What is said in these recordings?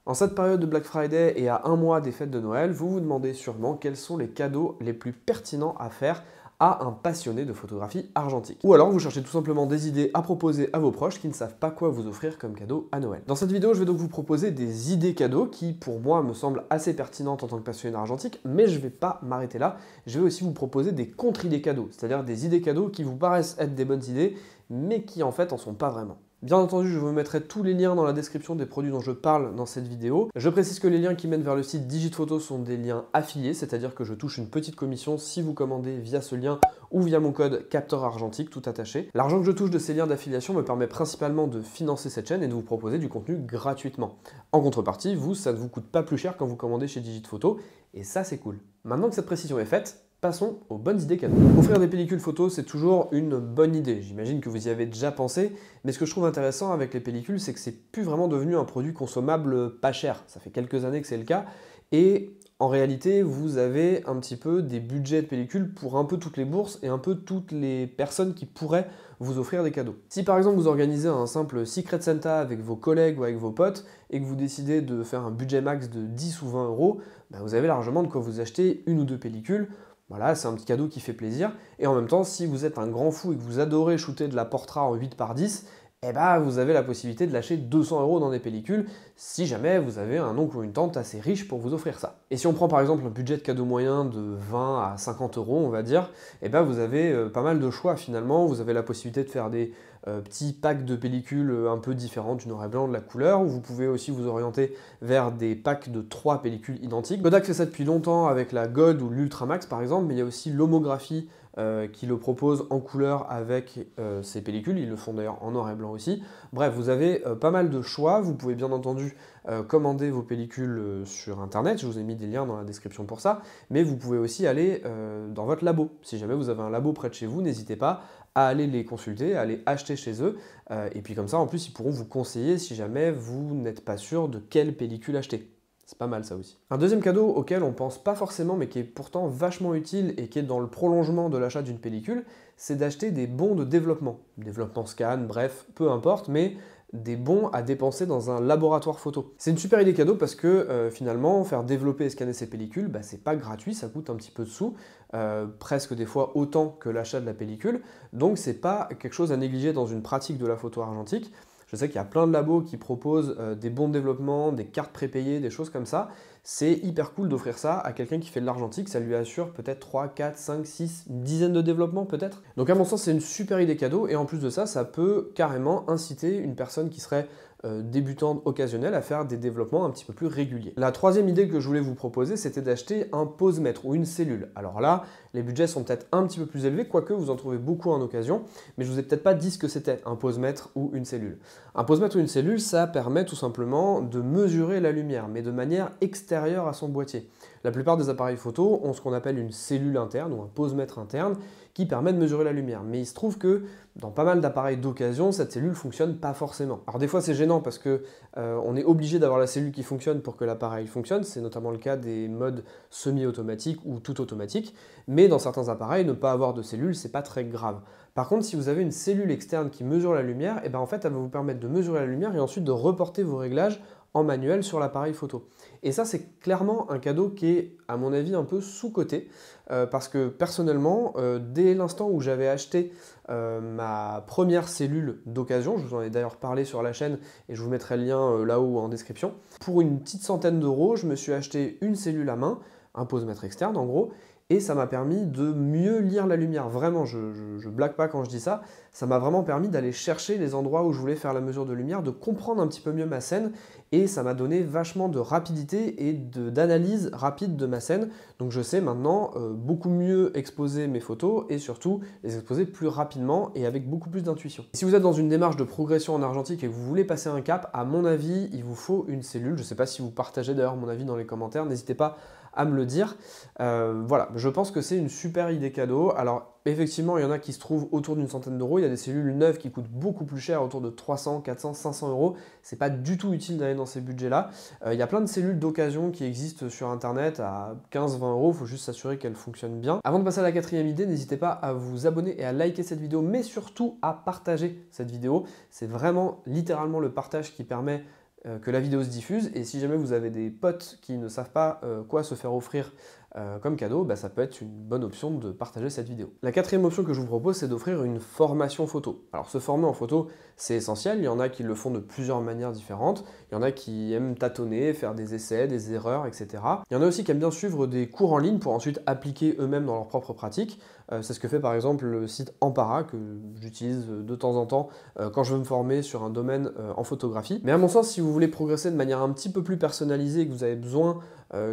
En cette période de Black Friday et à un mois des fêtes de Noël, vous vous demandez sûrement quels sont les cadeaux les plus pertinents à faire à un passionné de photographie argentique. Ou alors vous cherchez tout simplement des idées à proposer à vos proches qui ne savent pas quoi vous offrir comme cadeau à Noël. Dans cette vidéo, je vais donc vous proposer des idées cadeaux qui, pour moi, me semblent assez pertinentes en tant que passionné d'argentique, mais je ne vais pas m'arrêter là. Je vais aussi vous proposer des contre-idées cadeaux, c'est-à-dire des idées cadeaux qui vous paraissent être des bonnes idées, mais qui en fait en sont pas vraiment. Bien entendu, je vous mettrai tous les liens dans la description des produits dont je parle dans cette vidéo. Je précise que les liens qui mènent vers le site Digitphoto sont des liens affiliés, c'est-à-dire que je touche une petite commission si vous commandez via ce lien ou via mon code capteur argentique tout attaché. L'argent que je touche de ces liens d'affiliation me permet principalement de financer cette chaîne et de vous proposer du contenu gratuitement. En contrepartie, vous, ça ne vous coûte pas plus cher quand vous commandez chez Digitphoto et ça c'est cool. Maintenant que cette précision est faite, passons aux bonnes idées cadeaux. Offrir des pellicules photos, c'est toujours une bonne idée. J'imagine que vous y avez déjà pensé, mais ce que je trouve intéressant avec les pellicules, c'est que c'est plus vraiment devenu un produit consommable pas cher. Ça fait quelques années que c'est le cas, et en réalité, vous avez un petit peu des budgets de pellicules pour un peu toutes les bourses et un peu toutes les personnes qui pourraient vous offrir des cadeaux. Si par exemple vous organisez un simple Secret Santa avec vos collègues ou avec vos potes et que vous décidez de faire un budget max de 10 ou 20 euros, vous avez largement de quoi vous acheter une ou deux pellicules. Voilà, c'est un petit cadeau qui fait plaisir. Et en même temps, si vous êtes un grand fou et que vous adorez shooter de la portrait en 8x10, vous avez la possibilité de lâcher 200 euros dans des pellicules si jamais vous avez un oncle ou une tante assez riche pour vous offrir ça. Et si on prend par exemple un budget de cadeau moyen de 20 à 50 euros, on va dire, vous avez pas mal de choix finalement. Vous avez la possibilité de faire des petits packs de pellicules un peu différents du noir et blanc, de la couleur, ou vous pouvez aussi vous orienter vers des packs de 3 pellicules identiques. Kodak fait ça depuis longtemps avec la Gold ou l'Ultramax par exemple, mais il y a aussi l'homographie qui le propose en couleur avec ces pellicules. Ils le font d'ailleurs en noir et blanc aussi. Bref, vous avez pas mal de choix. Vous pouvez bien entendu commander vos pellicules sur internet. Je vous ai mis des liens dans la description pour ça. Mais vous pouvez aussi aller dans votre labo. Si jamais vous avez un labo près de chez vous, n'hésitez pas à aller les consulter, à aller acheter chez eux. Et puis comme ça, en plus, ils pourront vous conseiller si jamais vous n'êtes pas sûr de quelle pellicule acheter. C'est pas mal ça aussi. Un deuxième cadeau auquel on pense pas forcément mais qui est pourtant vachement utile et qui est dans le prolongement de l'achat d'une pellicule, c'est d'acheter des bons de développement. Développement scan, bref, peu importe, mais des bons à dépenser dans un laboratoire photo. C'est une super idée cadeau parce que finalement, faire développer et scanner ces pellicules, c'est pas gratuit, ça coûte un petit peu de sous, presque des fois autant que l'achat de la pellicule, donc c'est pas quelque chose à négliger dans une pratique de la photo argentique. Je sais qu'il y a plein de labos qui proposent des bons de développement, des cartes prépayées, des choses comme ça. C'est hyper cool d'offrir ça à quelqu'un qui fait de l'argentique. Ça lui assure peut-être 3, 4, 5, 6, une dizaine de développements peut-être. Donc à mon sens, c'est une super idée cadeau. Et en plus de ça, ça peut carrément inciter une personne qui serait débutante occasionnelle à faire des développements un petit peu plus réguliers. La troisième idée que je voulais vous proposer, c'était d'acheter un pose-mètre ou une cellule. Alors là, les budgets sont peut-être un petit peu plus élevés, quoique vous en trouvez beaucoup en occasion, mais je vous ai peut-être pas dit ce que c'était un pose-mètre ou une cellule. Un pose-mètre ou une cellule, ça permet tout simplement de mesurer la lumière, mais de manière extérieure à son boîtier. La plupart des appareils photo ont ce qu'on appelle une cellule interne ou un pose-mètre interne qui permet de mesurer la lumière. Mais il se trouve que dans pas mal d'appareils d'occasion, cette cellule ne fonctionne pas forcément. Alors des fois c'est gênant parce que on est obligé d'avoir la cellule qui fonctionne pour que l'appareil fonctionne. C'est notamment le cas des modes semi-automatiques ou tout automatique. Mais dans certains appareils, ne pas avoir de cellule, c'est pas très grave. Par contre, si vous avez une cellule externe qui mesure la lumière, en fait, elle va vous permettre de mesurer la lumière et ensuite de reporter vos réglages en manuel sur l'appareil photo. Et ça, c'est clairement un cadeau qui est, à mon avis, un peu sous-coté, parce que personnellement, dès l'instant où j'avais acheté ma première cellule d'occasion, je vous en ai d'ailleurs parlé sur la chaîne et je vous mettrai le lien là-haut en description, pour une petite centaine d'euros, je me suis acheté une cellule à main, un pose-mètre externe en gros, et ça m'a permis de mieux lire la lumière. Vraiment, je blague pas quand je dis ça. Ça m'a vraiment permis d'aller chercher les endroits où je voulais faire la mesure de lumière, de comprendre un petit peu mieux ma scène, et ça m'a donné vachement de rapidité et d'analyse rapide de ma scène. Donc je sais maintenant beaucoup mieux exposer mes photos et surtout les exposer plus rapidement et avec beaucoup plus d'intuition. Si vous êtes dans une démarche de progression en argentique et que vous voulez passer un cap, à mon avis, il vous faut une cellule. Je ne sais pas si vous partagez d'ailleurs mon avis dans les commentaires, n'hésitez pas à me le dire. Voilà, je pense que c'est une super idée cadeau. Alors effectivement, il y en a qui se trouvent autour d'une centaine d'euros. Il y a des cellules neuves qui coûtent beaucoup plus cher, autour de 300, 400, 500 euros. C'est pas du tout utile d'aller dans ces budgets-là. Il y a plein de cellules d'occasion qui existent sur Internet à 15-20 euros. Il faut juste s'assurer qu'elles fonctionnent bien. Avant de passer à la quatrième idée, n'hésitez pas à vous abonner et à liker cette vidéo, mais surtout à partager cette vidéo. C'est vraiment littéralement le partage qui permet que la vidéo se diffuse, et si jamais vous avez des potes qui ne savent pas quoi se faire offrir comme cadeau, bah, ça peut être une bonne option de partager cette vidéo. La quatrième option que je vous propose, c'est d'offrir une formation photo. Alors se former en photo, c'est essentiel, il y en a qui le font de plusieurs manières différentes, il y en a qui aiment tâtonner, faire des essais, des erreurs, etc. Il y en a aussi qui aiment bien suivre des cours en ligne pour ensuite appliquer eux-mêmes dans leur propre pratique. C'est ce que fait par exemple le site Ampara, que j'utilise de temps en temps quand je veux me former sur un domaine en photographie. Mais à mon sens, si vous voulez progresser de manière un petit peu plus personnalisée et que vous avez besoin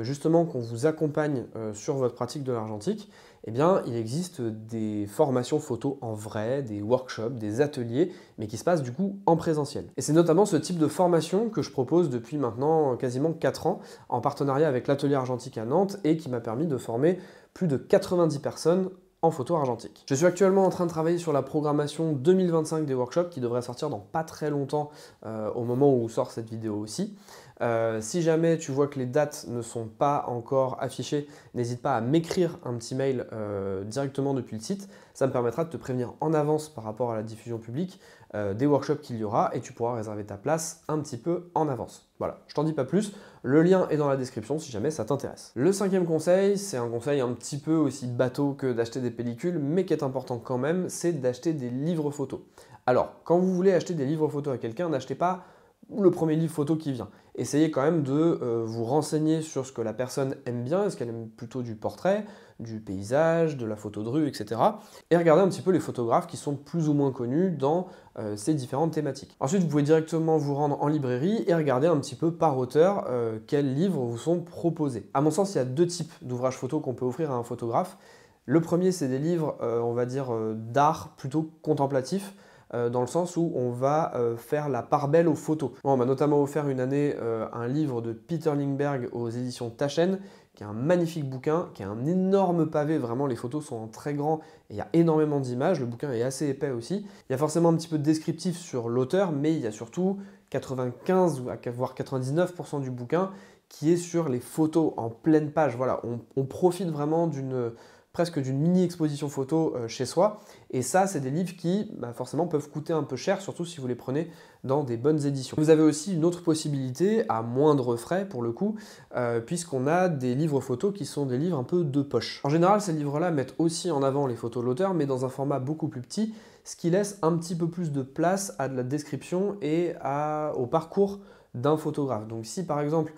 justement qu'on vous accompagne sur votre pratique de l'argentique, eh bien, il existe des formations photo en vrai, des workshops, des ateliers, mais qui se passent du coup en présentiel. Et c'est notamment ce type de formation que je propose depuis maintenant quasiment 4 ans, en partenariat avec l'atelier argentique à Nantes, et qui m'a permis de former plus de 90 personnes en photo argentique. Je suis actuellement en train de travailler sur la programmation 2025 des workshops qui devrait sortir dans pas très longtemps au moment où sort cette vidéo aussi. Si jamais tu vois que les dates ne sont pas encore affichées, n'hésite pas à m'écrire un petit mail directement depuis le site. Ça me permettra de te prévenir en avance par rapport à la diffusion publique des workshops qu'il y aura et tu pourras réserver ta place un petit peu en avance. Voilà, je t'en dis pas plus, le lien est dans la description si jamais ça t'intéresse. Le cinquième conseil, c'est un conseil un petit peu aussi bateau que d'acheter des pellicules, mais qui est important quand même, c'est d'acheter des livres photos. Alors, quand vous voulez acheter des livres photos à quelqu'un, n'achetez pas le premier livre photo qui vient. Essayez quand même de vous renseigner sur ce que la personne aime bien. Est-ce qu'elle aime plutôt du portrait, du paysage, de la photo de rue, etc. Et regardez un petit peu les photographes qui sont plus ou moins connus dans ces différentes thématiques. Ensuite, vous pouvez directement vous rendre en librairie et regarder un petit peu par auteur quels livres vous sont proposés. À mon sens, il y a 2 types d'ouvrages photo qu'on peut offrir à un photographe. Le premier, c'est des livres, on va dire, d'art plutôt contemplatif, dans le sens où on va faire la part belle aux photos. Bon, on m'a notamment offert une année un livre de Peter Lindbergh aux éditions Taschen, qui est un magnifique bouquin, qui est un énorme pavé, vraiment les photos sont en très grand et il y a énormément d'images, le bouquin est assez épais aussi. Il y a forcément un petit peu de descriptif sur l'auteur, mais il y a surtout 95 voire 99% du bouquin qui est sur les photos en pleine page. Voilà, on profite vraiment presque d'une mini-exposition photo chez soi. Et ça, c'est des livres qui, forcément, peuvent coûter un peu cher, surtout si vous les prenez dans des bonnes éditions. Vous avez aussi une autre possibilité, à moindre frais pour le coup, puisqu'on a des livres photos qui sont des livres un peu de poche. En général, ces livres-là mettent aussi en avant les photos de l'auteur, mais dans un format beaucoup plus petit, ce qui laisse un petit peu plus de place à de la description et au parcours d'un photographe. Donc si par exemple,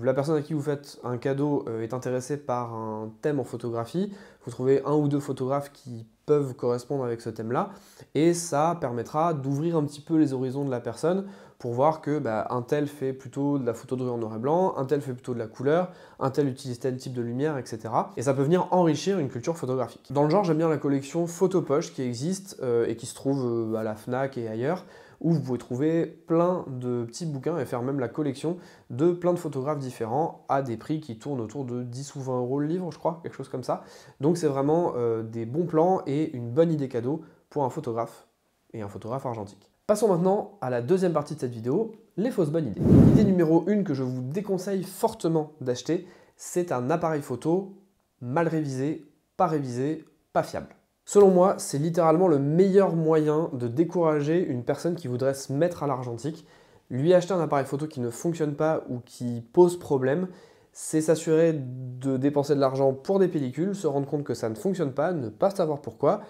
la personne à qui vous faites un cadeau est intéressée par un thème en photographie, vous trouvez 1 ou 2 photographes qui peuvent correspondre avec ce thème-là et ça permettra d'ouvrir un petit peu les horizons de la personne pour voir que un tel fait plutôt de la photo de rue en noir et blanc, un tel fait plutôt de la couleur, un tel utilise tel type de lumière, etc. Et ça peut venir enrichir une culture photographique. Dans le genre, j'aime bien la collection Photopoche qui existe et qui se trouve à la Fnac et ailleurs, où vous pouvez trouver plein de petits bouquins et faire même la collection de plein de photographes différents à des prix qui tournent autour de 10 ou 20 euros le livre, je crois, quelque chose comme ça. Donc c'est vraiment des bons plans et une bonne idée cadeau pour un photographe et un photographe argentique. Passons maintenant à la deuxième partie de cette vidéo, les fausses bonnes idées. L'idée numéro 1 que je vous déconseille fortement d'acheter, c'est un appareil photo mal révisé, pas fiable. Selon moi, c'est littéralement le meilleur moyen de décourager une personne qui voudrait se mettre à l'argentique. Lui acheter un appareil photo qui ne fonctionne pas ou qui pose problème, c'est s'assurer de dépenser de l'argent pour des pellicules, se rendre compte que ça ne fonctionne pas, ne pas savoir pourquoi,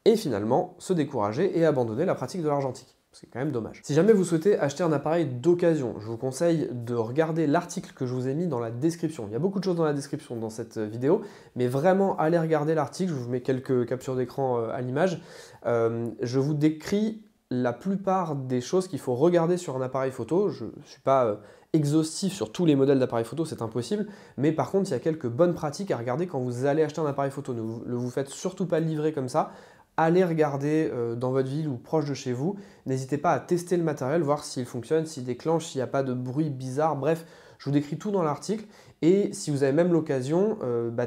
et finalement se décourager et abandonner la pratique de l'argentique. C'est quand même dommage. Si jamais vous souhaitez acheter un appareil d'occasion, je vous conseille de regarder l'article que je vous ai mis dans la description. Il y a beaucoup de choses dans la description dans cette vidéo, mais vraiment allez regarder l'article, je vous mets quelques captures d'écran à l'image. Je vous décris la plupart des choses qu'il faut regarder sur un appareil photo. Je ne suis pas exhaustif sur tous les modèles d'appareils photo, c'est impossible, mais par contre il y a quelques bonnes pratiques à regarder quand vous allez acheter un appareil photo. Ne vous faites surtout pas livrer comme ça. Allez regarder dans votre ville ou proche de chez vous. N'hésitez pas à tester le matériel, voir s'il fonctionne, s'il déclenche, s'il n'y a pas de bruit bizarre. Bref, je vous décris tout dans l'article. Et si vous avez même l'occasion,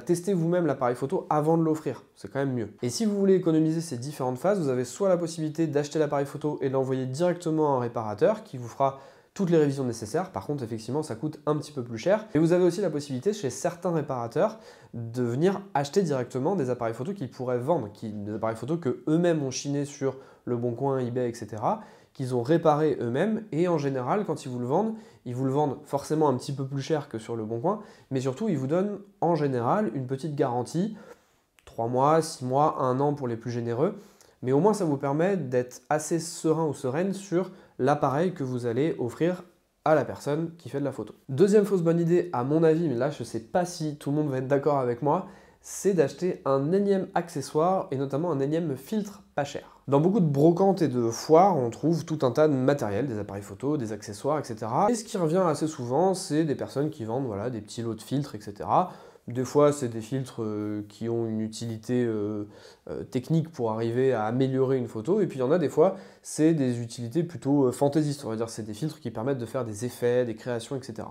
testez vous-même l'appareil photo avant de l'offrir. C'est quand même mieux. Et si vous voulez économiser ces différentes phases, vous avez soit la possibilité d'acheter l'appareil photo et de l'envoyer directement à un réparateur qui vous fera toutes les révisions nécessaires. Par contre, effectivement, ça coûte un petit peu plus cher. Et vous avez aussi la possibilité chez certains réparateurs de venir acheter directement des appareils photo qu'ils pourraient vendre, des appareils photo qu'eux-mêmes ont chinés sur Le Bon Coin, eBay, etc., qu'ils ont réparé eux-mêmes, et en général, quand ils vous le vendent forcément un petit peu plus cher que sur Le Bon Coin, mais surtout, ils vous donnent en général une petite garantie, 3 mois, 6 mois, 1 an pour les plus généreux, mais au moins ça vous permet d'être assez serein ou sereine sur l'appareil que vous allez offrir à la personne qui fait de la photo. Deuxième fausse bonne idée, à mon avis, mais là je ne sais pas si tout le monde va être d'accord avec moi, c'est d'acheter un énième accessoire et notamment un énième filtre pas cher. Dans beaucoup de brocantes et de foires, on trouve tout un tas de matériel, des appareils photo, des accessoires, etc. Et ce qui revient assez souvent, c'est des personnes qui vendent voilà, des petits lots de filtres, etc. Des fois, c'est des filtres qui ont une utilité technique pour arriver à améliorer une photo. Et puis, il y en a des fois, c'est des utilités plutôt fantaisistes. On va dire c'est des filtres qui permettent de faire des effets, des créations, etc.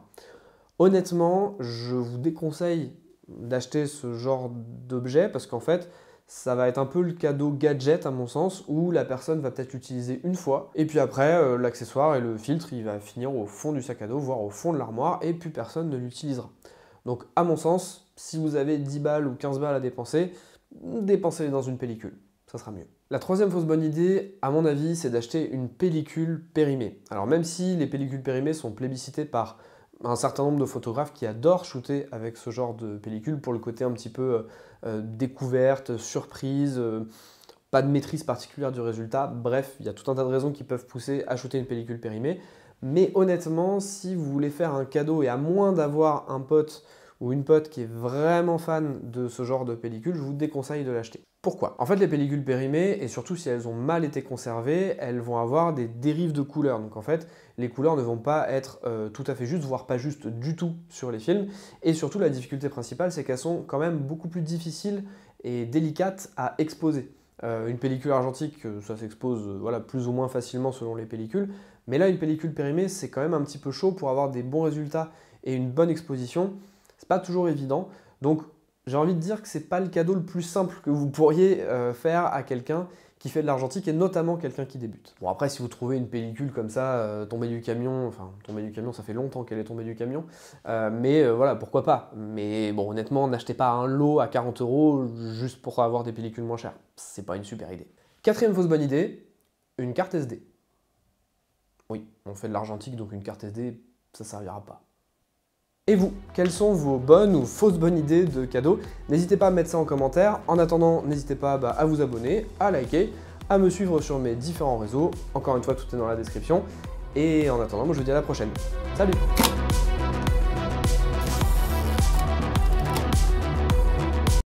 Honnêtement, je vous déconseille d'acheter ce genre d'objet parce qu'en fait, ça va être un peu le cadeau gadget à mon sens où la personne va peut-être l'utiliser une fois et puis après, l'accessoire et le filtre, il va finir au fond du sac à dos, voire au fond de l'armoire et puis personne ne l'utilisera. Donc à mon sens, si vous avez 10 balles ou 15 balles à dépenser, dépensez-les dans une pellicule, ça sera mieux. La troisième fausse bonne idée, à mon avis, c'est d'acheter une pellicule périmée. Alors même si les pellicules périmées sont plébiscitées par un certain nombre de photographes qui adorent shooter avec ce genre de pellicule pour le côté un petit peu découverte, surprise, pas de maîtrise particulière du résultat, bref, il y a tout un tas de raisons qui peuvent pousser à shooter une pellicule périmée. Mais honnêtement, si vous voulez faire un cadeau et à moins d'avoir un pote ou une pote qui est vraiment fan de ce genre de pellicule, je vous déconseille de l'acheter. Pourquoi? En fait, les pellicules périmées, et surtout si elles ont mal été conservées, elles vont avoir des dérives de couleurs. Donc en fait, les couleurs ne vont pas être tout à fait justes, voire pas justes du tout sur les films. Et surtout, la difficulté principale, c'est qu'elles sont quand même beaucoup plus difficiles et délicates à exposer. Une pellicule argentique, ça s'expose voilà, plus ou moins facilement selon les pellicules. Mais là, une pellicule périmée, c'est quand même un petit peu chaud pour avoir des bons résultats et une bonne exposition. C'est pas toujours évident. Donc, j'ai envie de dire que c'est pas le cadeau le plus simple que vous pourriez faire à quelqu'un qui fait de l'argentique et notamment quelqu'un qui débute. Bon, après, si vous trouvez une pellicule comme ça, tombée du camion, enfin, tombée du camion, ça fait longtemps qu'elle est tombée du camion, mais voilà, pourquoi pas. Mais bon, honnêtement, n'achetez pas un lot à 40 € juste pour avoir des pellicules moins chères. C'est pas une super idée. Quatrième fausse bonne idée, une carte SD. Oui, on fait de l'argentique, donc une carte SD, ça servira pas. Et vous, quelles sont vos bonnes ou fausses bonnes idées de cadeaux? N'hésitez pas à mettre ça en commentaire. En attendant, n'hésitez pas à vous abonner, à liker, à me suivre sur mes différents réseaux. Encore une fois, tout est dans la description. Et en attendant, moi je vous dis à la prochaine. Salut!